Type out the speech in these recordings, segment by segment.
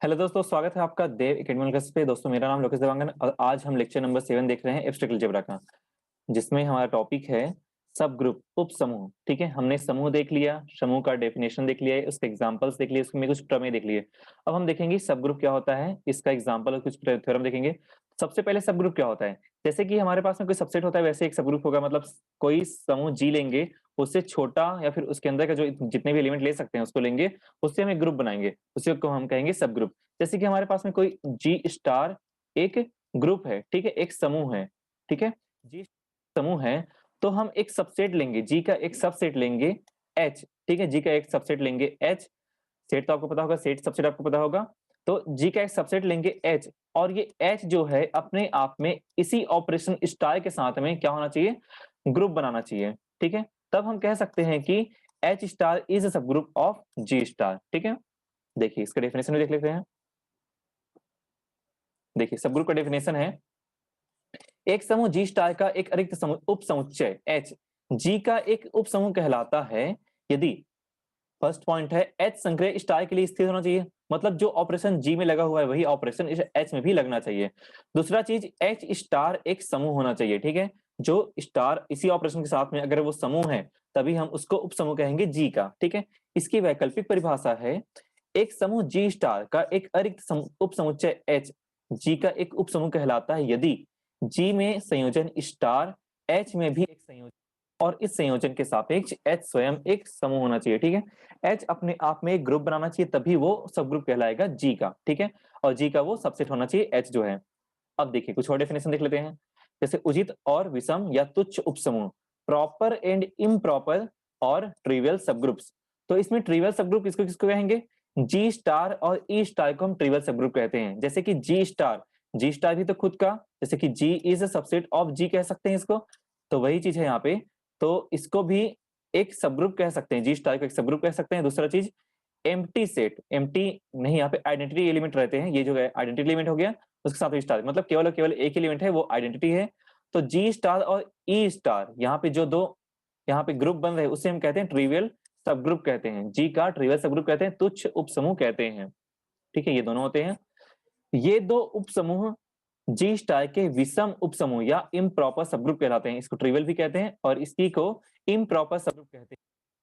Hello दोस्तों, स्वागत है आपका देव एकेडमी क्लास पे। दोस्तों, मेरा नाम लोकेश देवांगन और आज हम लेक्चर नंबर 7 देख रहे हैं एब्स्ट्रैक्ट अलजेब्रा का, जिसमें हमारा टॉपिक है सब ग्रुप, उप समूह। ठीक है, हमने समूह देख लिया, समूह का डेफिनेशन देख लिया है, उसके एग्जांपल्स देख लिए, उसमें कुछ प्रमेय देख लिए। अब हम देखेंगे सब ग्रुप क्या होता है, इसका एग्जांपल और कुछ थ्योरम देखेंगे। सबसे पहले सब ग्रुप क्या होता है, जैसे कि हमारे पास में कोई सबसेट होता है वैसे एक सब ग्रुप होगा। मतलब कोई समूह जी लेंगे, उससे छोटा या फिर उसके अंदर का जो जितने भी एलिमेंट ले सकते हैं उसको लेंगे, उससे हम एक ग्रुप बनाएंगे, उसी को हम कहेंगे सब ग्रुप। जैसे कि हमारे पास में कोई जी स्टार एक ग्रुप है, ठीक है, एक समूह है। ठीक है, जी समूह है तो हम एक सबसेट लेंगे, जी का एक सबसेट लेंगे एच। ठीक है, जी का एक सबसेट लेंगे एच। सेट तो आपको पता होगा, सेट सबसेट आपको पता होगा। तो जी का एक सबसेट लेंगे एच, और ये एच जो है अपने आप में इसी ऑपरेशन स्टार के साथ में क्या होना चाहिए, ग्रुप बनाना चाहिए। ठीक है, तब हम कह सकते हैं कि एच स्टार इज अ सब ग्रुप ऑफ जी स्टार। ठीक है, देखिए इसका डेफिनेशन भी देख लेते हैं। देखिए सब ग्रुप का डेफिनेशन है, एक समूह जी स्टार का एक अतिरिक्त समूह उप समुच्चय एच जी का एक उप समूह कहलाता है यदि, फर्स्ट पॉइंट है, एच संक्रिय स्टार के लिए स्थिर होना चाहिए। मतलब जो ऑपरेशन जी में लगा हुआ है वही ऑपरेशन इस एच में भी लगना चाहिए। दूसरा चीज, एच स्टार एक समूह होना चाहिए। ठीक है, जो स्टार इसी ऑपरेशन के साथ में अगर वो समूह है तभी हम उसको उप समूह कहेंगे जी का। ठीक है, इसकी वैकल्पिक परिभाषा है, एक समूह जी स्टार का एक अतिरिक्त उप समुच्चय एच जी का एक उप समूह कहलाता है यदि जी में संयोजन स्टार एच में भी एक संयोजन, और इस संयोजन के सापेक्ष एच स्वयं एक समूह होना चाहिए। ठीक है, एच अपने आप में एक ग्रुप बनाना चाहिए, तभी वो सब ग्रुप कहलाएगा जी का। ठीक है, और जी का वो सबसेट होना चाहिए एच जो है। अब देखिए कुछ और डेफिनेशन देख लेते हैं, जैसे उचित और विषम या तुच्छ उपसमूह, प्रॉपर एंड इम्प्रॉपर और ट्रिवियल सबग्रुप्स। तो इसमें ट्रिवियल सबग्रुप किसको किसको कहेंगे, जी स्टार और ई स्टार को हम ट्रिवियल सबग्रुप कहते हैं। जैसे कि जी स्टार भी तो खुद का, जैसे कि जी इज अ सबसेट ऑफ जी कह सकते हैं इसको, तो वही चीज है यहाँ पे। तो इसको भी एक सबग्रुप कह सकते हैं, जी स्टार को एक सबग्रुप कह सकते हैं। दूसरा चीज, एम्प्टी सेट, एम्प्टी नहीं, यहाँ पे आइडेंटिटी एलिमेंट रहते हैं, ये जो है आइडेंटिटी एलिमेंट हो गया, उसके साथ स्टार, मतलब केवल और केवल एक एलिमेंट है वो आइडेंटिटी है। तो जी स्टार और ई स्टार यहाँ पे जो दो यहाँ पे ग्रुप बन रहे हैं उसे हम कहते हैं ट्रिवियल सब ग्रुप कहते हैं, जी का ट्रिवियल सब ग्रुप कहते हैं, तुच्छ उप समूह कहते हैं। ठीक है, ये दोनों होते हैं। ये दो उप समूह जी स्टार के विषम उप समूह या इम्प्रॉपर सब ग्रुप कहलाते हैं, इसको ट्रिवियल भी कहते हैं और इसी को इम्प्रॉपर सब ग्रुप कहते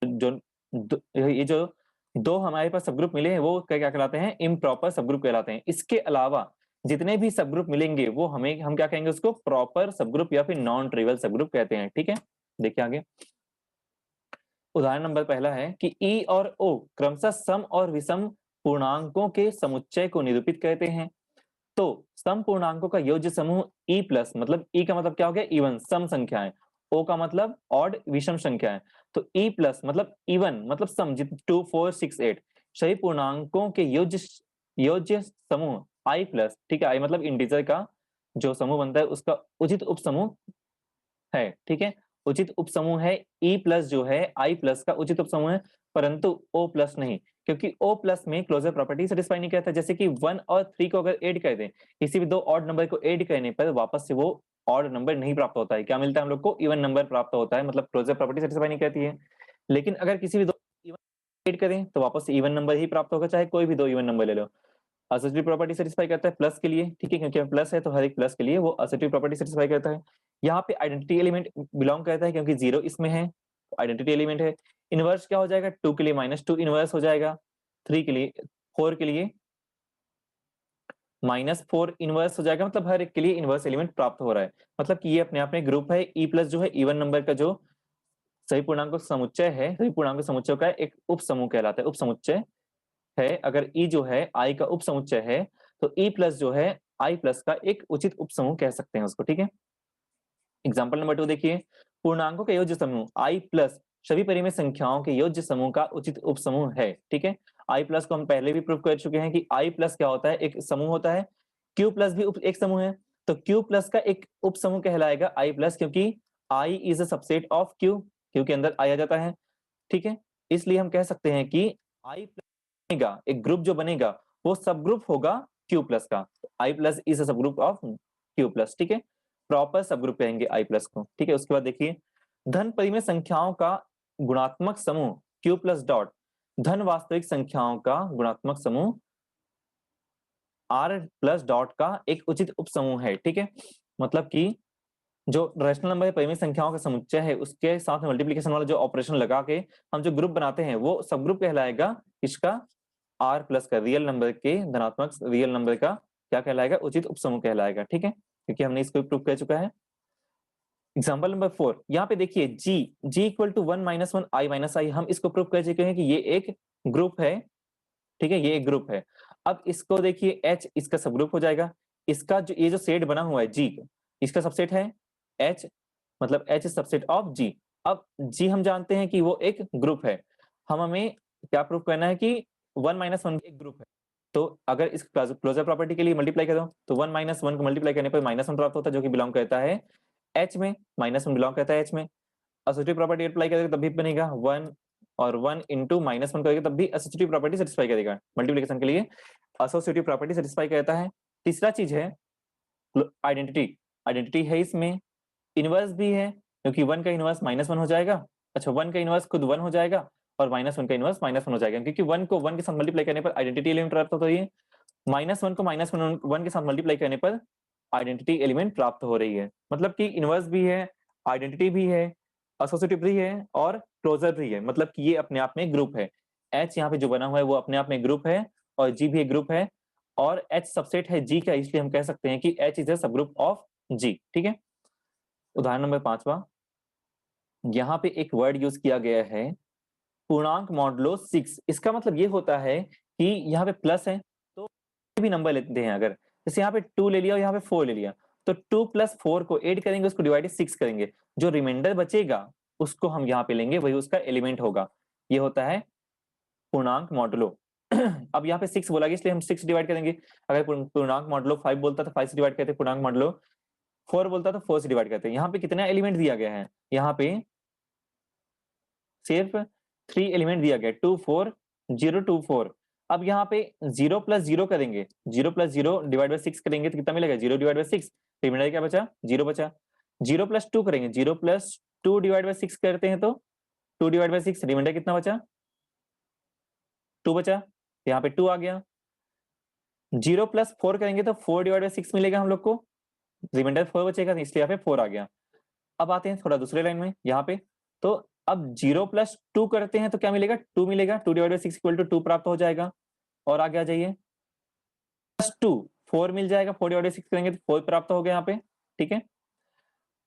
हैं। ये जो दो हमारे पास सब ग्रुप मिले हैं वो क्या क्या कहलाते हैं, इम्प्रॉपर सब ग्रुप कहलाते हैं। इसके अलावा जितने भी सब ग्रुप मिलेंगे वो हम क्या कहेंगे, उसको प्रॉपर सब ग्रुप या फिर नॉन ट्रिवियल सब ग्रुप कहते हैं। ठीक है, देखिए आगे उदाहरण नंबर पहला है कि ई और ओ क्रमशः सम और विषम पूर्णांकों के समुच्चय को निरूपित करते हैं। तो सम पूर्णांकों का योज्य समूह ई प्लस, मतलब ई का मतलब क्या हो गया, इवन सम संख्याएं, ओ का मतलब ऑड विषम संख्याएं। तो ई प्लस मतलब इवन, मतलब सम, 2 4 6 8 सही पूर्णांकों के योज्य समूह आई प्लस। ठीक है, आई मतलब इंटीजर का जो समूह बनता है उसका उचित उप समूह है। ठीक है, उचित उपसमूह है ई प्लस, जो है आई प्लस का उचित उपसमूह है, परंतु ओ प्लस नहीं, क्योंकि ओ प्लस में क्लोजर प्रॉपर्टी सेटिस्फाई नहीं करता। जैसे कि 1 और 3 को अगर ऐड कर दें, किसी भी दो ऑड नंबर को ऐड करने पर वापस से वो ऑड नंबर नहीं प्राप्त होता है, क्या मिलता है हम लोग को, इवन नंबर प्राप्त होता है, मतलब क्लोजर प्रॉपर्टी सेटिस्फाई नहीं करती है। लेकिन अगर किसी भी दो इवन ऐड करें तो वापस से इवन नंबर ही प्राप्त होगा, चाहे कोई भी दो इवन नंबर ले लो। असोसिएटिव प्रॉपर्टी सेटिस्फाई करता है प्लस के लिए। ठीक है, क्योंकि प्लस है तो हर एक प्लस के लिए वो असोसिएटिव प्रॉपर्टी सेटिस्फाई करता है। यहाँ पे आइडेंटिटी एलिमेंट बिलोंग करता है क्योंकि 0 इसमें है, आइडेंटिटी एलिमेंट है। इनवर्स क्या हो जाएगा, 2 के लिए -2 इनवर्स हो जाएगा, 3 के लिए 4 के लिए -4 इनवर्स हो जाएगा, मतलब हर एक के लिए इनवर्स एलिमेंट प्राप्त हो रहा है। मतलब कि ये अपने आप में ग्रुप है। ई प्लस जो है इवन नंबर का जो सही पूर्णांक समुच्चय है, सही पूर्णांक समुच्चय का एक उप समूह कहलाता है, उप समुच्चय है। अगर ई जो है आई का उप समुच्चय है तो ई प्लस जो है आई प्लस का एक उचित उप समूह कह सकते हैं उसको। ठीक है, एग्जाम्पल नंबर 2 देखिए, पूर्णांकों का योज्य समूह आई प्लस सभी परिमेय संख्याओं के योज्य समूह का उचित उप समूह है। ठीक है, आई प्लस को हम पहले भी प्रूव कर चुके हैं कि आई प्लस क्या होता है, एक समूह होता है। क्यू प्लस भी एक समूह है, तो क्यू प्लस का एक उप समूह कहलाएगा आई प्लस, क्योंकि I is a subset of Q, Q के अंदर आई आ जाता है। ठीक है, इसलिए हम कह सकते हैं कि आई बनेगा, एक ग्रुप जो बनेगा वो सब ग्रुप होगा क्यू प्लस का। आई प्लस इज सब ग्रुप ऑफ क्यू प्लस। ठीक है, प्रॉपर सब ग्रुप कहेंगे आई प्लस को। ठीक है, उसके बाद देखिए, धन परिमेय संख्याओं का गुणात्मक समूह क्यू प्लस डॉट धन वास्तविक संख्याओं का गुणात्मक समूह आर प्लस डॉट का एक उचित उपसमूह है। ठीक है, मतलब कि जो रैशनल नंबर है परिमेय संख्याओं का समुच्चय है उसके साथ में मल्टीप्लिकेशन वाला जो ऑपरेशन लगा के हम जो ग्रुप बनाते हैं वो सब ग्रुप कहलाएगा इसका आर प्लस का रियल नंबर के धनात्मक रियल नंबर का क्या कहलाएगा, उचित उपसमूह कहलाएगा। ठीक है, क्योंकि हमने इसको प्रूव कर चुका है। एग्जाम्पल नंबर 4, यहाँ पे देखिए जी इक्वल टू 1 - 1 i - i, हम इसको प्रूव कर चुके हैं कि ये एक ग्रुप है। ठीक है, ये एक ग्रुप है। अब इसको देखिए H इसका सब ग्रुप हो जाएगा। इसका जो ये जो सेट बना हुआ है G, इसका सबसेट है H, मतलब H सबसेट ऑफ G। अब G हम जानते हैं कि वो एक ग्रुप है। हमें क्या प्रूव करना है कि 1 - 1 एक ग्रुप है। तो अगर इस क्लोजर प्रॉपर्टी के लिए मल्टीप्लाई करो तो 1 - 1 को मल्टीप्लाई करने पर -1 प्राप्त होता है, जो कि बिलोंग करता है H में, -1 बिलोंग करता है H में। एसोसिएटिव प्रॉपर्टी अप्लाई करेंगे तब भी बनेगा 1 और 1 इंटू -1 करेंगे तब भी एसोसिएटिव प्रॉपर्टी सेटिस्फाई करेगा। मल्टीप्लिकेशन के लिए एसोसिएटिव प्रॉपर्टी सेटिस्फाई करता है। तीसरा चीज है आइडेंटिटी। आइडेंटिटी है इसमें, इनवर्स भी है, क्योंकि 1 का इनवर्स -1 हो जाएगा। अच्छा, 1 का इनवर्स खुद 1 हो जाएगा और -1 का इनवर्स -1 हो जाएगा, क्योंकि 1 को 1 के साथ मल्टीप्लाई करने पर आइडेंटिटी एलिमेंट प्राप्त होता है। -1 को -1 के साथ मल्टीप्लाई करने पर आइडेंटिटी एलिमेंट प्राप्त हो रही है। मतलब कि इनवर्स भी है, आइडेंटिटी भी है, एसोसिएटिव भी है और क्लोजर भी है। मतलब कि ये अपने आप में ग्रुप है। H यहाँ पे जो बना हुआ है वो अपने आप में ग्रुप है और G भी एक ग्रुप है और H सबसेट है G का, इसलिए हम कह सकते हैं कि H is a subgroup of G। ठीक है, उदाहरण नंबर 5वां, यहाँ पे एक वर्ड यूज किया गया है पूर्णांक मॉडुलो 6। इसका मतलब ये होता है कि यहाँ पे प्लस है तो भी नंबर लेते हैं। अगर जैसे यहाँ पे 2 ले लिया और यहाँ पे 4 ले लिया तो 2 + 4 को ऐड करेंगे, उसको डिवाइड 6 करेंगे, जो रिमाइंडर बचेगा उसको हम यहाँ पे लेंगे, वही उसका एलिमेंट होगा। ये होता है पूर्णांक मॉडुलो। अब यहाँ पे 6 बोला गया इसलिए हम 6 डिवाइड करेंगे। अगर पूर्णांक मॉडुलो 5 बोलता तो 5 से डिवाइड करते, पूर्णांक मॉडुलो 4 बोलता तो 4 से डिवाइड करते। यहाँ पे कितना एलिमेंट दिया गया है, यहाँ पे सिर्फ 3 एलिमेंट दिया गया, 2 4 0 2 4। अब यहाँ पे 0 + 0 करेंगे, 0 + 0 डिवाइड बाय 6 करेंगे तो कितना मिलेगा, 0 डिवाइड बाय 6, रिमाइंडर क्या बचा, 0 बचा। 0 + 2 करेंगे, 0 + 2 डिवाइड बाय 6 करते हैं तो 2 डिवाइड बाय 6, रिमाइंडर कितना बचा, 2 बचा, यहाँ पे 2 आ गया। 0 + 4 करेंगे तो 4 डिवाइड बाय 6 मिलेगा हम लोग को, रिमाइंडर 4 बचेगा, इसलिए यहाँ पे 4 आ गया। अब आते हैं थोड़ा दूसरे लाइन में यहाँ पे, तो अब 0 + 2 करते हैं तो क्या मिलेगा, 2 मिलेगा, 2 डिवाइड बाय 6 इक्वल टू 2 प्राप्त हो जाएगा। और आगे आ जाइए, +2 4 मिल जाएगा, 4 डिवाइड बाय 6 करेंगे तो 4 प्राप्त हो गया यहाँ पे। ठीक है,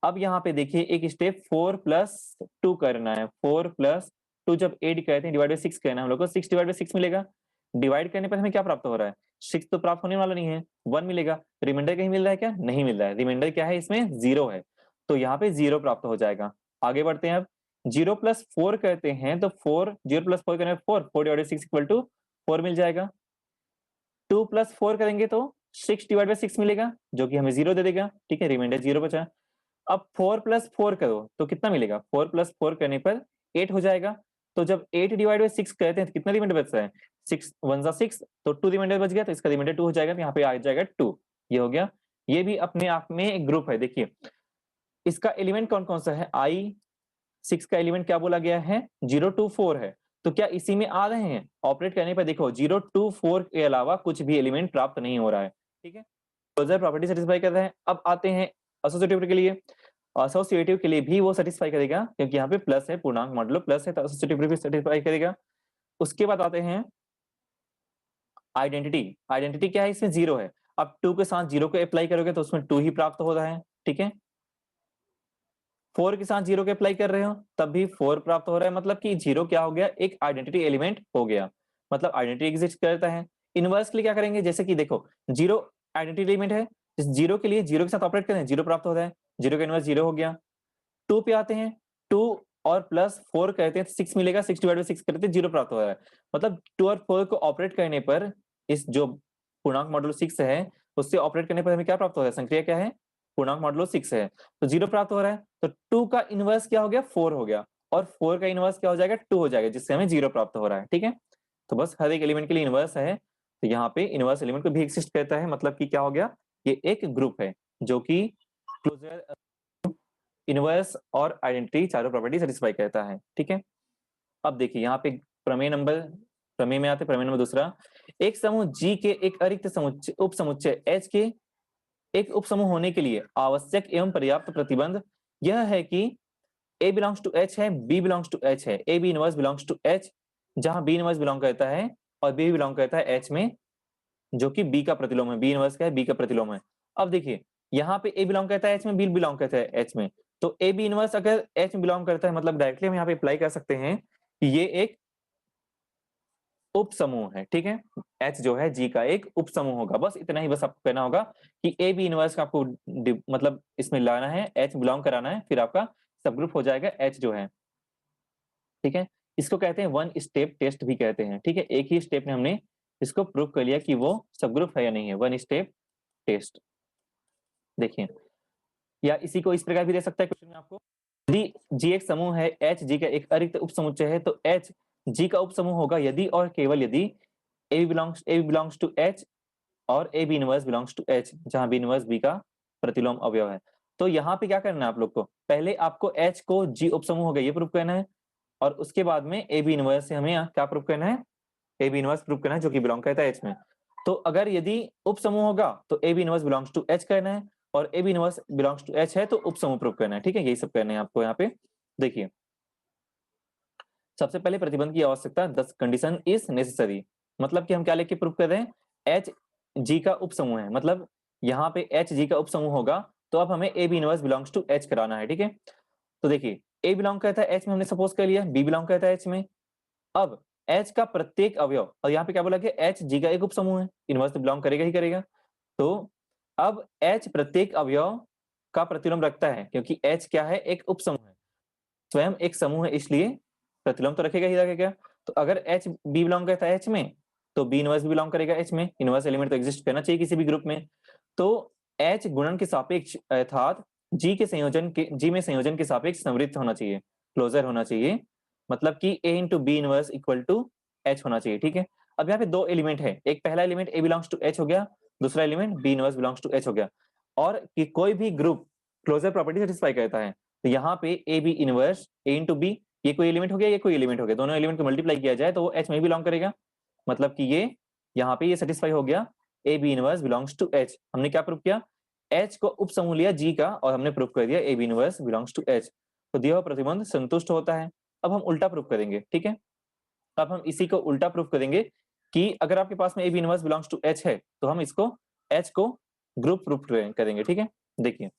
अब यहाँ पे देखिए एक स्टेप 4 + 2 करना है। 4 + 2 जब ऐड करते हैं डिवाइड बाय 6 करना है हम लोग को, 6 डिवाइड बाय 6 मिलेगा। डिवाइड करने पर हमें क्या प्राप्त हो रहा है, 6 तो प्राप्त होने वाला नहीं है, 1 मिलेगा। रिमाइंडर कहीं मिल रहा है क्या, नहीं मिल रहा है, रिमाइंडर क्या है इसमें, 0 है, तो यहाँ पे 0 प्राप्त हो जाएगा। आगे बढ़ते हैं, अब 0 + 4 करते हैं तो 4 0 + 4 करने पर 4 डिवाइड बाय 6 इक्वल टू 4 मिल जाएगा। 2 + 4 करेंगे तो 6 डिवाइड बाय 6 मिलेगा, जो कि हमें 0 दे देगा। ठीक है, रिमाइंडर 0 बचा। अब 4 + 4 करो तो कितना मिलेगा, 4 + 4 करने पर 8 हो जाएगा। तो जब 8 डिवाइड बाय 6 करते हैं तो कितना रिमाइंडर बचता है, 6 1 जा 6, तो 2 रिमाइंडर बच गया, तो इसका रिमाइंडर 2 हो जाएगा, तो यहाँ पे आ जाएगा 2। ये हो गया। ये भी अपने आप में एक ग्रुप है। देखिए इसका एलिमेंट कौन कौन सा है, आई 6 का एलिमेंट क्या बोला गया है, 0 2 4 है, तो क्या इसी में आ रहे हैं। ऑपरेट करने पर देखो 0 2 4 के अलावा कुछ भी एलिमेंट प्राप्त नहीं हो रहा है। ठीक है, क्लोजर प्रॉपर्टी सेटिस्फाई कर रहे हैं। अब आते हैं एसोसिएटिव के लिए। एसोसिएटिव के लिए भी वो सेटिस्फाई करेगा, क्योंकि यहाँ पे प्लस है, पूर्णांक मॉडुलो प्लस है, तो एसोसिएटिव भी सेटिस्फाई करेगा। उसके बाद आते हैं आइडेंटिटी। आइडेंटिटी क्या है, इसमें 0 है। अब 2 के साथ 0 को अप्लाई करोगे तो उसमें 2 ही प्राप्त हो रहा है। ठीक है, 4 के साथ 0 के अप्लाई कर रहे हो तब भी 4 प्राप्त हो रहा है, मतलब कि 0 क्या हो गया, एक आइडेंटिटी एलिमेंट हो गया, मतलब आइडेंटिटी एग्जिस्ट करता है। इनवर्स के लिए क्या करेंगे, जैसे कि देखो 0 आइडेंटिटी एलिमेंट है, इस 0 के लिए 0 के साथ ऑपरेट करें, 0 प्राप्त हो रहा है, 0 का इनवर्स 0 हो गया। 2 पे आते हैं, 2 और प्लस 4 करते हैं तो 6 मिलेगा, 6 डिवाइड बाय 6 करते हैं 0 प्राप्त हो रहा है। मतलब 2 और 4 को ऑपरेट करने पर इस जो पूर्णांक मॉडुलो 6 है उससे ऑपरेट करने पर हमें क्या प्राप्त हो रहा है, संक्रिया क्या है, पूर्णांक मॉडुलो 6 है, तो 0 प्राप्त हो रहा है। तो 2 का इनवर्स क्या हो गया, 4 हो गया, और 4 का इनवर्स क्या हो जाएगा, 2 हो जाएगा, जिससे हमें 0 प्राप्त हो रहा है। ठीक है, तो बस हर एक एलिमेंट के लिए इनवर्स है, तो यहाँ पे इनवर्स एलिमेंट को भी एक्सिस्ट करता है, मतलब कि क्या हो गया, ये एक ग्रुप है जो कि क्लोजर इनवर्स और आइडेंटिटी चारों प्रॉपर्टी सेटिस्फाई करता है। ठीक है, अब देखिए यहाँ पे प्रमेय में आते, प्रमेय नंबर दूसरा, एक समूह G के एक अरिक्त समुच्चय उप समुच्चय H के एक उप समूह होने के लिए आवश्यक एवं पर्याप्त प्रतिबंध यह है कि A बिलोंग्स टू H है, B बिलोंग्स टू H है, A B inverse belongs to H, जहां B इनवर्स बिलोंग करता है और B बिलोंग करता है H में, जो कि B का प्रतिलोम है। B इनवर्स क्या है? B का प्रतिलोम है। अब देखिए यहाँ पे A बिलोंग करता है H में, B बिलोंग करता है H में, तो A B इनवर्स अगर H में बिलोंग करता है मतलब डायरेक्टली हम यहाँ पे अप्लाई कर सकते हैं कि ये एक उप समूह है। ठीक है, H जो है G का एक उप समूह होगा। बस इतना ही बस आपको कहना होगा कि A B इनवर्स का आपको मतलब इसमें लाना है, H बिलोंग कराना है, फिर आपका सब ग्रुप हो जाएगा H जो है। ठीक है, इसको कहते हैं वन स्टेप टेस्ट भी कहते हैं। ठीक है, एक ही स्टेप में हमने इसको प्रूव कर लिया कि वो सब ग्रुप है या नहीं है, वन स्टेप टेस्ट। देखिए, या इसी को इस प्रकार भी दे सकता है क्वेश्चन में आपको, यदि G एक समूह है, H G का एक अरिक्त उप समुच्चय है, तो H G का उप समूह होगा यदि और केवल यदि A बिलोंग्स टू H और A B inverse belongs to H, जहां B इनवर्स B का प्रतिलोम अवयव है। तो यहाँ पे क्या करना है आप लोग को, पहले आपको H को G उप समूह होगा ये प्रूव करना है, और उसके बाद में A B इनवर्स से हमें क्या प्रूव करना है, A B इनवर्स प्रूव करना है जो कि बिलोंग करता है H में। तो अगर यदि उप समूह होगा तो A B inverse belongs to H करना है, और A B inverse belongs to H है तो उप समूह प्रूव करना है। ठीक है, यही सब करना है आपको यहाँ पे। देखिए, सबसे पहले प्रतिबंध की आवश्यकता, दस कंडीशन इज नेसेसरी, मतलब कि हम क्या लेके प्रूव कर रहे हैं, H G का उप समूह है, मतलब यहाँ पे H G का उप समूह होगा तो अब हमें A B inverse belongs to H कराना है। ठीक है, तो देखिए A बिलोंग करता है H में, हमने सपोज कर लिया, B बिलोंग करता है H में। अब H का प्रत्येक अवयव, और यहाँ पे क्या बोला कि H G का एक उप समूह है, इनवर्स तो बिलोंग करेगा ही करेगा। तो अब H प्रत्येक अवयव का प्रतिलोम रखता है, क्योंकि H क्या है, एक उप समूह है, स्वयं एक समूह है, इसलिए प्रतिलोम तो रखेगा ही रखेगा। तो अगर H B बिलोंग करता है H में, तो B इनवर्स भी बिलोंग करेगा H में, इनवर्स एलिमेंट तो एग्जिस्ट करना चाहिए किसी भी ग्रुप में। तो H गुणन के सापेक्ष अर्थात G में संयोजन के सापेक्ष संवृत्त होना चाहिए, क्लोजर होना चाहिए, मतलब कि A into B inverse equal to H होना चाहिए। ठीक है, अब यहाँ पे दो एलिमेंट है, एक पहला element A belongs to H हो गया, दूसरा element B inverse belongs to H हो गया, और कि कोई भी ग्रुप क्लोजर प्रॉपर्टी सेटिस्फाई करता है, तो यहाँ पे A B inverse A into B, ये कोई एलिमेंट हो गया, ये कोई एलिमेंट हो गया, दोनों एलिमेंट को मल्टीप्लाई किया जाए तो वो H में बिलोंग करेगा, मतलब कि ये यहाँ पे ये सेटिस्फाई हो गया, A B inverse belongs to H। हमने क्या प्रूव किया, H को उप समूह लिया G का और हमने प्रूव कर दिया A B inverse belongs to H, तो दिया हुआ प्रतिबंध संतुष्ट होता है। अब हम उल्टा प्रूव करेंगे। ठीक है, अब हम इसी को उल्टा प्रूव करेंगे कि अगर आपके पास में A B inverse belongs to H है तो हम इसको H को ग्रुप प्रूफ करेंगे। ठीक है, देखिए,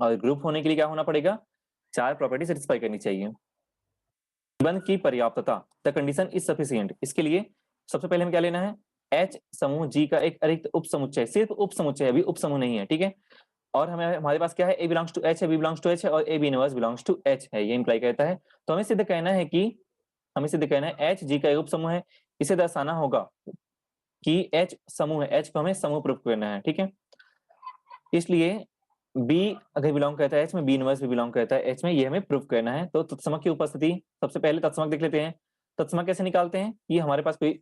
और ग्रुप होने के लिए क्या होना पड़ेगा, चार प्रॉपर्टी सेटिस्फाई करनी चाहिए। प्रतिबंध की पर्याप्तता, द कंडीशन इज सफिशिएंट, इसके लिए सबसे पहले हमें क्या लेना है, H समूह G का एक अरिक्त उप समुच्चय, सिर्फ उप समुच्चय, अभी उप समूह नहीं है। ठीक है, और हमें हमारे पास क्या है, A बिलोंग्स टू H है, B बिलोंग्स टू H है, और A B inverse belongs to H है, ये इंप्लाई करता है। तो हमें सिद्ध कहना है कि H G का एक उप समूह है, इसे दर्शाना होगा कि H समूह है, H को हमें समूह प्रूफ करना है। ठीक है, इसलिए B अगर बिलोंग करता है H में, B इनवर्स भी बिलोंग करता है H में, ये हमें प्रूफ करना है। तो तत्समक की उपस्थिति, सबसे पहले तत्समक देख लेते हैं। तत्समक कैसे निकालते हैं, ये हमारे पास कोई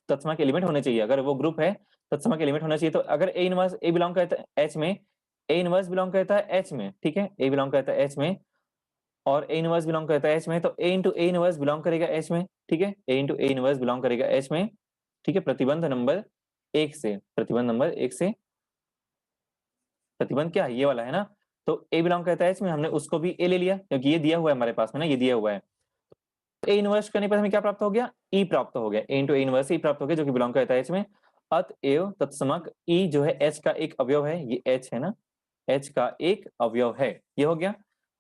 तत्समक एलिमेंट होने चाहिए, अगर वो ग्रुप है तत्समक एलिमेंट होना चाहिए। तो अगर A इनवर्स A बिलोंग करता है H में, A इनवर्स बिलोंग करता है H में, ठीक है, A बिलोंग करता है H में, और A इनवर्स बिलोंग करता है H में, तो A into A inverse belong करेगा H में। ठीक है, A into A inverse belong करेगा H में। ठीक है, प्रतिबंध नंबर 1 से, प्रतिबंध नंबर 1 से, प्रतिबंध क्या है, ये वाला है ना, तो A बिलोंग करता है इसमें, हमने उसको भी A ले लिया क्योंकि ये दिया हुआ है हमारे पास में ना, ये दिया हुआ है। A इनवर्स करने पर हमें क्या प्राप्त हो गया, E प्राप्त हो गया, A into A inverse E प्राप्त हो गया, जो कि बिलोंग करता है इसमें। अतएव तत्समक E जो है H का एक अवयव है, ये H है ना, H का एक अवयव है, ये हो गया।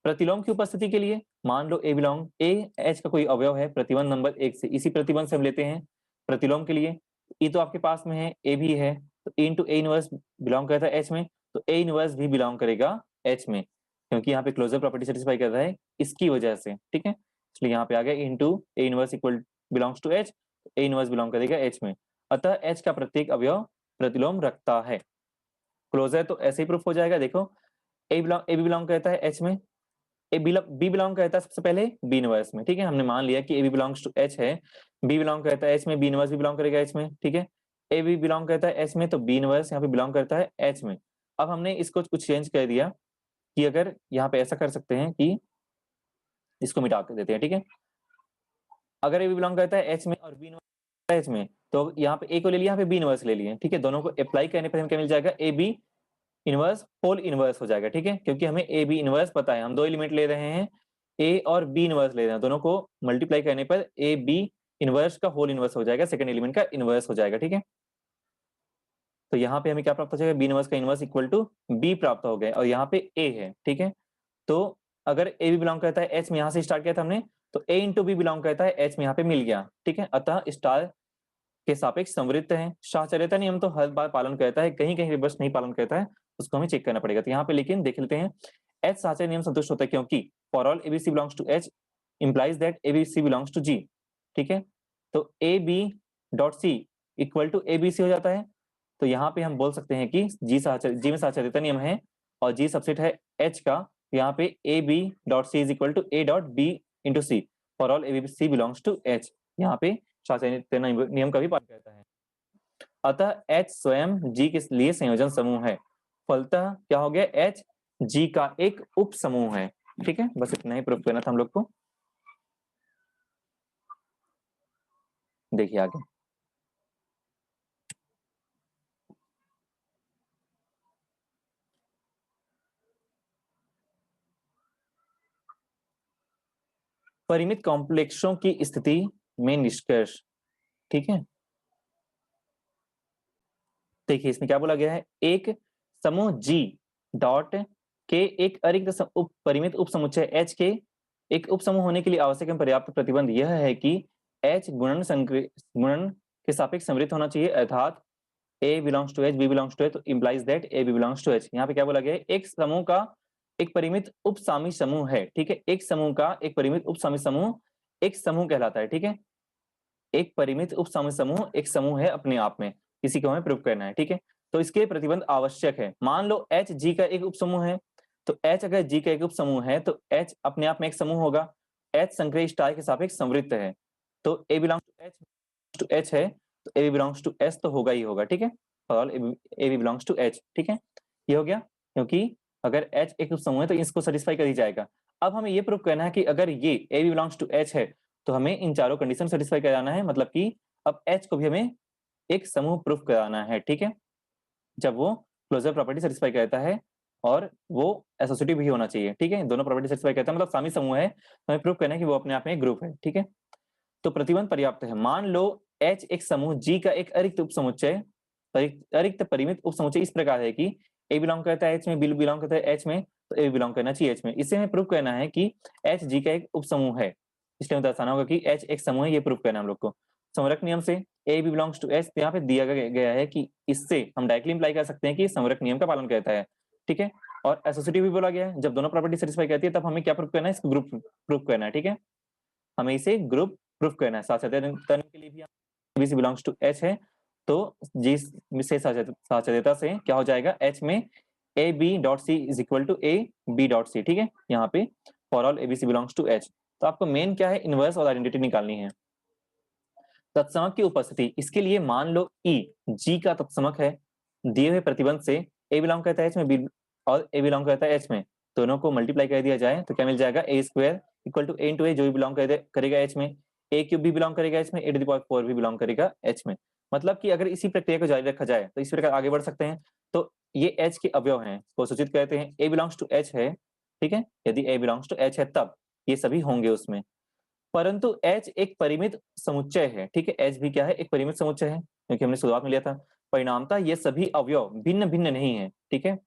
प्रतिलोम की उपस्थिति के लिए मान लो A H का कोई अवयव है, प्रतिबंध नंबर 1 से, इसी प्रतिबंध से हम लेते हैं प्रतिलोम के लिए। E तो आपके पास में है, A भी है, तो E into A inverse belong करता है H में, तो A इनवर्स भी बिलोंग करेगा H में, क्योंकि यहाँ पे क्लोजर प्रॉपर्टी सेटिस्फाई कर रहा है इसकी वजह से। ठीक है, इसलिए यहाँ पे आ गया into A inverse equal belongs to H, A inverse belong करेगा H में, अतः H का प्रत्येक अवयव प्रतिलोम रखता है। क्लोजर तो ऐसे ही प्रूफ हो जाएगा। देखो, A B बिलोंग करता है H में, B बिलोंग करता है सबसे पहले B इनवर्स में। ठीक है, हमने मान लिया कि A B belongs to H है, B बिलोंग करता है H में, B इनवर्स भी बिलोंग करेगा H में। ठीक है, A B बिलोंग करता है H में, तो B इनवर्स यहाँ पे बिलोंग करता है H में। अब हमने इसको कुछ चेंज कर दिया कि अगर यहाँ पे ऐसा कर सकते हैं कि इसको मिटा कर देते हैं। ठीक है, अगर A B बिलोंग करता है H में और B इनवर्स एच में, तो यहाँ पे ए को ले लिया, यहाँ पे बी इनवर्स ले लिए, ठीक है। दोनों को अप्लाई करने पर हमें क्या मिल जाएगा, A B inverse whole inverse हो जाएगा, ठीक है। क्योंकि हमें ए बी इनवर्स पता है, हम दो एलिमेंट ले रहे हैं, ए और बी इनवर्स ले रहे हैं, दोनों को मल्टीप्लाई करने पर ए बी इनवर्स का होल इनवर्स हो जाएगा, सेकंड एलिमेंट का इनवर्स हो जाएगा, ठीक है। तो यहाँ पे हमें क्या प्राप्त हो जाएगा, बी इनवर्स का इनवर्स इक्वल टू बी प्राप्त हो गया, और यहाँ पे ए है, ठीक है। तो अगर ए बी बिलोंग करता है एच में, यहाँ से स्टार्ट किया था हमने, तो ए इंटू बी बिलोंग करता है एच में, यहाँ पे मिल गया, ठीक है। अतः स्टार के सापेक्ष संवृत्त है। साहचर्यता नियम तो हर बार पालन करता है, कहीं कहीं रिवर्स नहीं पालन करता है, उसको हमें चेक करना पड़ेगा। तो यहाँ पे लेकिन देख लेते हैं, एच साहचर्य नियम संतुष्ट होता है, क्योंकि for all ABC belongs to H implies that ABC belongs to G, ठीक है। तो A B dot C equal to A B C हो जाता है। तो यहाँ पे हम बोल सकते हैं कि जी में साहचर्यता नियम है और जी सबसेट है एच का, यहाँ पे A B dot C is equal to A dot B into C for all A B C belongs to H, यहाँ पे साहचर्यता नियम का भी पालन करता है। अतः H स्वयं G के लिए संयोजन समूह है, फलतः क्या हो गया, H G का एक उप समूह है, ठीक है। बस इतना ही प्रूव करना था हम लोग को। देखिए आगे, परिमित कॉम्प्लेक्सों की स्थिति में निष्कर्ष, ठीक है। देखिए इसमें क्या बोला गया है, एक समूह G डॉट के एक अरिक्त परिमित उप समुच्चय H के एक उप समूह होने के लिए आवश्यक एवं पर्याप्त प्रतिबंध यह है कि H गुणन के सापेक्ष समृद्ध होना चाहिए, अर्थात A belongs to H, B belongs to H, तो implies that A B belongs to H। यहाँ पे क्या बोला गया है, एक समूह का एक परिमित उपसामी समूह है, ठीक है। एक समूह का एक परिमित उपसामी समूह एक समूह कहलाता है, ठीक है। एक परिमित उपसामी समूह एक समूह है अपने आप में, इसी को हमें प्रूव करना है, ठीक है। तो इसके लिए प्रतिबंध आवश्यक है। मान लो H G का एक उपसमूह है, तो H अगर G का एक उपसमूह है तो H अपने आप में एक समूह होगा, H संक्रिय स्टार के सापेक्ष समृद्ध है, तो A बिलोंग्स टू H है, तो A बिलोंग्स टू S तो होगा ही होगा, ठीक है। और A बिलोंग्स टू H, ठीक है। ये हो गया, क्योंकि अगर H एक उपसमूह है तो इसको सेटिस्फाई कर ही जाएगा। अब हमें ये प्रूव करना है कि अगर ये A बिलोंग्स टू H है तो हमें इन चारों कंडीशन सेटिस्फाई कराना है, मतलब कि अब H को भी हमें एक समूह प्रूफ कराना है, ठीक है। जब वो क्लोजर प्रॉपर्टी सेटिस्फाई करता है और वो एसोसिएटिव भी होना चाहिए, ठीक है। दोनों प्रॉपर्टी सेटिस्फाई करता है, मतलब सामी समूह है, तो हमें प्रूफ करना है कि वो अपने आप में एक ग्रुप है, ठीक है। तो प्रतिबंध पर्याप्त है। मान लो H एक समूह G का एक अरिक्त उपसमुच्चय, अरिक्त परिमित उपसमुच्चय इस प्रकार है कि A बिलोंग करता है H में, B बिलोंग करता है H में, तो A बिलोंग करना चाहिए H में। इससे हमें प्रूफ करना है कि H G का एक उपसमूह है, इसलिए हमें दर्शाना होगा कि H एक समूह है, ये प्रूफ करना है हम लोग को। संवरक नियम से A B belongs to H, यहाँ पे दिया गया है कि इससे हम डायरेक्टली इंप्लाई कर सकते हैं कि संवरक नियम का पालन करता है, ठीक है। और एसोसिएटिव भी बोला गया है, जब दोनों प्रॉपर्टी सेटिस्फाई करती है तब हमें क्या प्रूफ करना है, इसको ग्रुप प्रूफ करना है, ठीक है। हमें इसे ग्रुप प्रूफ करना है। साहचर्यता के लिए भी B C belongs to H है, तो जी से साहचर्यता से क्या हो जाएगा, एच में A B dot C is equal to A B dot C, ठीक है। यहाँ पे for all A B C belongs to H. तो आपको मेन क्या है, इनवर्स और आइडेंटिटी निकालनी है। तत्समक की उपस्थिति, इसके लिए मान लो E G का तत्समक है, दिए हुए प्रतिबंध से A बिलोंग करता है H में, B और A बिलोंग करता है H में, दोनों को मल्टीप्लाई कर दिया जाए तो क्या मिल जाएगा, A square equal to A into A, जो भी बिलोंग करेगा H में, A क्यूब भी बिलोंग करेगा H में, A टू द पावर 4 भी बिलोंग करेगा H में। मतलब कि अगर इसी प्रक्रिया को जारी रखा जाए तो इस प्रकार आगे बढ़ सकते हैं। तो ये H के अवयव हैं, को सूचित करते हैं। A बिलोंग्स टू H है, ठीक है। यदि A बिलोंग्स टू H है तब ये सभी होंगे उसमें, परंतु H एक परिमित समुच्चय है, ठीक है। H भी क्या है, एक परिमित समुच्चय है, क्योंकि हमने शुरुआत में लिया था। परिणामतः ये सभी अवयव भिन्न भिन्न नहीं है, ठीक है।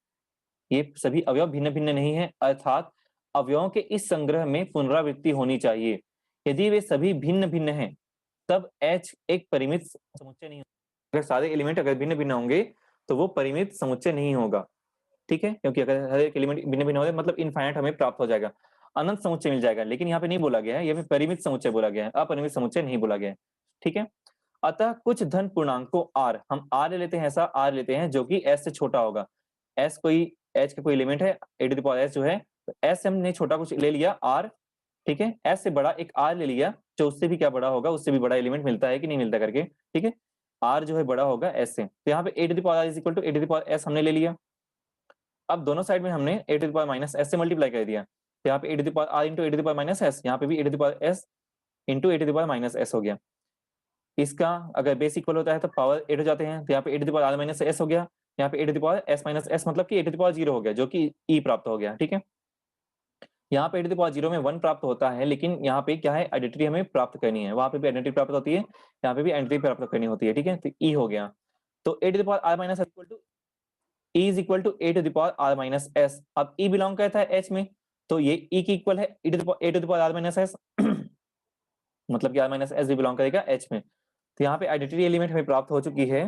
ये सभी अवयव भिन्न भिन्न नहीं है, अर्थात अवयवों के इस संग्रह में पुनरावृत्ति होनी चाहिए। यदि वे सभी भिन्न भिन्न हैं तब H एक परिमित समुच्चय नहीं होगा। अगर सारे एलिमेंट अगर भिन्न भिन्न होंगे तो वो परिमित समुच्चय नहीं होगा, ठीक है। क्योंकि अगर हर एक एलिमेंट भिन्न भिन्न हो जाए मतलब इनफाइनाइट हमें प्राप्त हो जाएगा, अनंत समुच्चय मिल जाएगा। लेकिन यहाँ पे नहीं बोला गया है, यहाँ पे परिमित समुच्चय बोला गया है, अपरिमित समुच्चय नहीं बोला गया है, ठीक है। अतः कुछ धन पूर्णांकों R, हम R ले लेते हैं, ऐसा R लेते हैं जो कि S से छोटा होगा। S कोई H का कोई एलिमेंट है, a to the power S जो है, तो S से हमने छोटा कुछ ले लिया R, ठीक है। S से बड़ा एक R ले लिया जो उससे भी क्या बड़ा होगा, उससे भी बड़ा एलिमेंट मिलता है कि नहीं मिलता करके, ठीक है। R जो है बड़ा होगा S से, तो यहाँ पे a to the power is equal to a to the power S हमने ले लिया। अब दोनों साइड में हमने a to the power minus s से मल्टीप्लाई कर दिया, तो यहाँ पे a to the power r into a to the power minus s, यहाँ पे भी a to the power s into a to the power minus s हो गया। इसका अगर बेस इक्वल होता है तो पावर 8 हो जाते हैं, तो यहाँ पे 8 to the power r minus s हो गया, यहाँ पे 8 to the power s minus s मतलब कि 8 टू द पावर 0 हो गया, जो कि e प्राप्त हो गया। ठीक है, यहाँ पे 8 टू द पावर 0 में 1 प्राप्त होता है, लेकिन यहाँ पे क्या है, आइडेंटिटी हमें प्राप्त करनी है, वहां पे भी आइडेंटिटी प्राप्त होती है, यहाँ पे भी आइडेंटिटी प्राप्त करनी होती है। ठीक है, तो e हो गया, तो 8 to the power r minus equal to e is equal to 8 to the power r minus s। अब e बिलोंग करता है h में, तो ये e की इक्वल है e to the power r minus s मतलब कि r माइनस s भी बिलोंग करेगा h में। तो यहाँ पे आइडेंटिटी एलिमेंट हमें प्राप्त हो चुकी है,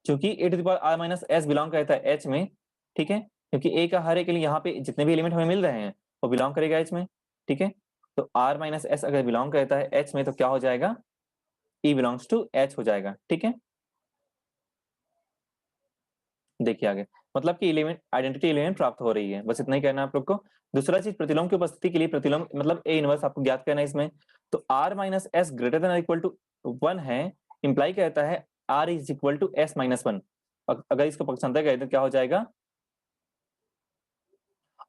क्योंकि A to the power r minus s belong करता है h में। ठीक है, क्योंकि a का हर एक के लिए यहाँ पे जितने भी एलिमेंट हमें मिल रहे हैं वो बिलोंग करेगा h में। ठीक है, तो r माइनस s अगर बिलोंग करता है h में तो क्या हो जाएगा, e बिलोंग्स टू h हो जाएगा। ठीक है, देखिए आगे, मतलब कि एलिमेंट आइडेंटिटी एलिमेंट प्राप्त हो रही है, बस इतना ही कहना है आप लोग को। दूसरा चीज, प्रतिलोम की उपस्थिति के लिए प्रतिलोम मतलब ए इनवर्स आपको ज्ञात करना है इसमें। तो r minus S greater than equal to 1 है, इंप्लाई कहता है r is equal to s minus 1। अगर इसको पक्षांतर करें तो क्या हो जाएगा,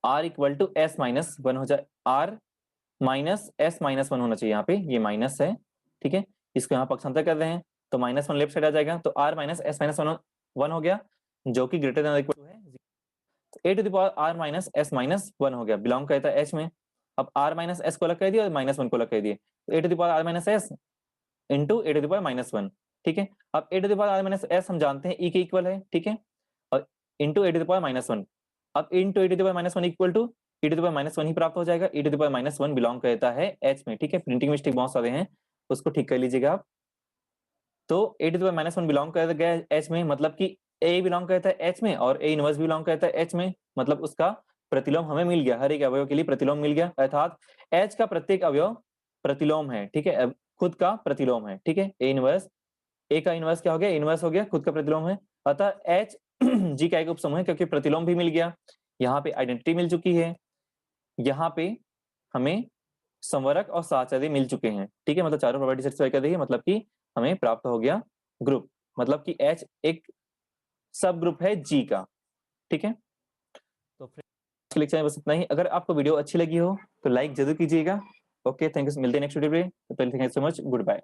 r equal to s minus 1 हो जाए, r माइनस s माइनस 1 होना चाहिए, यहाँ पे ये माइनस है। ठीक है, इसको यहाँ पक्षांतर कर रहे हैं तो माइनस 1 लेफ्ट साइड आ जाएगा, तो r माइनस s माइनस 1 हो गया, जो कि ग्रेटर देन इक्वल टू है। A to the power R minus S minus 1 हो गया, बिलोंग करता है एच में। अब आर माइनस एस को अलग कर दिया और माइनस 1 को अलग कर दिए, तो A to the power R minus S into A to the power minus 1। ठीक है, अब A to the power R minus S हम जानते हैं ई के इक्वल है। ठीक है, और into A to the power minus 1, अब into A to the power minus 1 equal to e to the power minus 1 ही प्राप्त हो जाएगा, e to the power minus 1 belong करता है h में। ठीक है, प्रिंटिंग मिस्टेक बहुत सारे हैं, उसको ठीक कर लीजिएगा आप। तो A to the power minus 1 belong कर गया h में, मतलब कि a बिलोंग करता है h में और a इनवर्स बिलोंग करता है h में, मतलब उसका प्रतिलोम हमें मिल गया, हर एक अवयव के लिए प्रतिलोम मिल गया, अर्थात h का प्रत्येक अवयव प्रतिलोम है। ठीक है, अब खुद का प्रतिलोम है। ठीक है, a इनवर्स, a का इनवर्स क्या हो गया, इनवर्स हो गया, खुद का प्रतिलोम है, अतः h g का एक उपसमूह है, क्योंकि प्रतिलोम भी मिल गया, यहाँ पे आइडेंटिटी मिल चुकी है, यहाँ पे हमें संवरक और साहचर्य मिल चुके हैं। ठीक है, मतलब चारों प्रॉपर्टी सेटिस्फाई कर दी है, मतलब कि हमें प्राप्त हो गया ग्रुप, मतलब कि H एक सब ग्रुप है G का। ठीक है, तो फ्रेंड्स लेक्चर में बस इतना ही। अगर आपको वीडियो अच्छी लगी हो तो लाइक जरूर कीजिएगा। ओके, थैंक यू, मिलते हैं नेक्स्ट वीडियो पे, thank you so much, good bye.